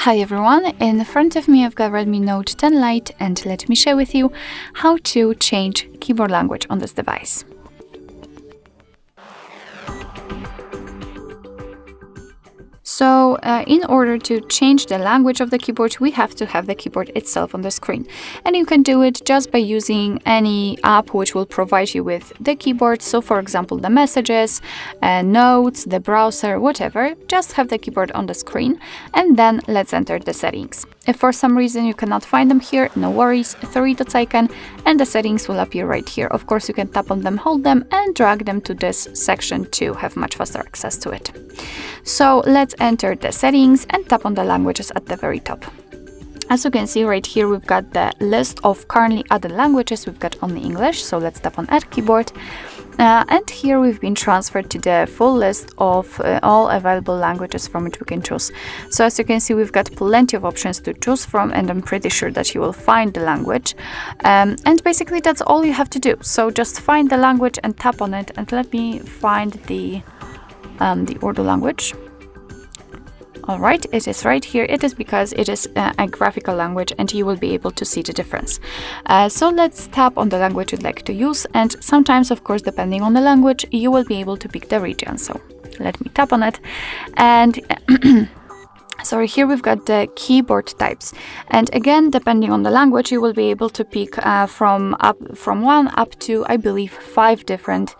Hi everyone, in front of me I've got Redmi Note 10 Lite and let me share with you how to change keyboard language on this device. So in order to change the language of the keyboard, we have to have the keyboard itself on the screen. And you can do it just by using any app which will provide you with the keyboard. So for example, the messages, notes, the browser, whatever, just have the keyboard on the screen. And then let's enter the settings. If for some reason you cannot find them here, no worries, 3 dots icon and the settings will appear right here. Of course, you can tap on them, hold them and drag them to this section to have much faster access to it. So let's enter the settings and tap on the languages at the very top. As you can see right here, we've got the list of currently added languages. We've got only English, so let's tap on Add Keyboard. And here we've been transferred to the full list of all available languages from which we can choose. So as you can see, we've got plenty of options to choose from, and I'm pretty sure that you will find the language. And basically that's all you have to do. So just find the language and tap on it, and let me find the Urdu language. All right, it is right here. It is because it is a graphical language and you will be able to see the difference. So let's tap on the language you'd like to use, and sometimes, of course, depending on the language, you will be able to pick the region. So let me tap on it, and sorry, here we've got the keyboard types, and again, depending on the language, you will be able to pick from 1 up to, I believe, 5 different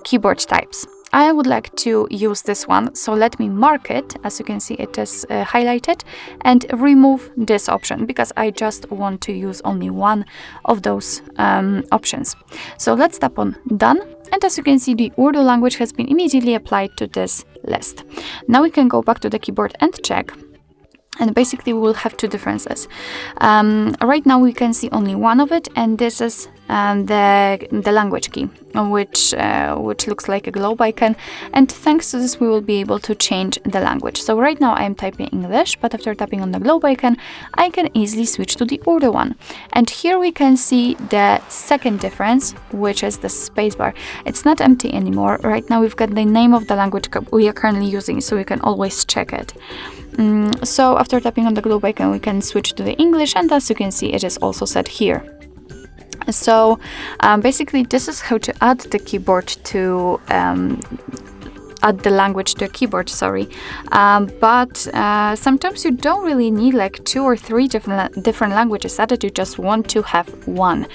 keyboard types. I would like to use this one, so let me mark it. As you can see, it is highlighted, and remove this option because I just want to use only one of those options. So let's tap on Done, and as you can see, the Urdu language has been immediately applied to this list. Now we can go back to the keyboard and check. And basically we will have 2 differences. Right now we can see only one of it, and this is the language key, which looks like a globe icon. And thanks to this we will be able to change the language. So right now I am typing English, but after tapping on the globe icon, I can easily switch to the Urdu one. And here we can see the second difference, which is the spacebar. It's not empty anymore. Right now we've got the name of the language we are currently using, so we can always check it. So after tapping on the globe icon, we can switch to the English, and as you can see, it is also set here. So basically this is how to add the keyboard to add the language to a keyboard, sorry. But sometimes you don't really need like 2 or 3 different languages added, you just want to have one.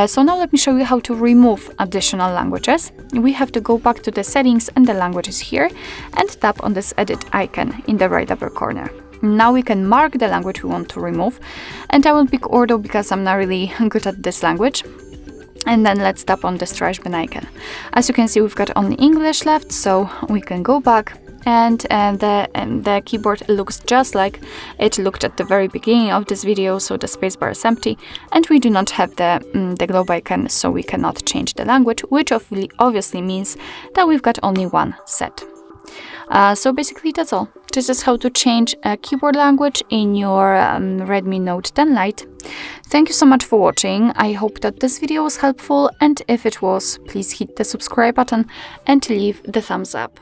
So now let me show you how to remove additional languages. We have to go back to the settings and the languages here and tap on this edit icon in the right upper corner. Now we can mark the language we want to remove, and I will pick Urdu because I'm not really good at this language. And then let's tap on this trash bin icon. As you can see, we've got only English left, so we can go back, and the keyboard looks just like it looked at the very beginning of this video. So the spacebar is empty, and we do not have the globe icon, so we cannot change the language, which obviously means that we've got only one set. So basically that's all. This is how to change a keyboard language in your Redmi Note 10 Lite. Thank you so much for watching. I hope that this video was helpful, and if it was, please hit the subscribe button and leave the thumbs up.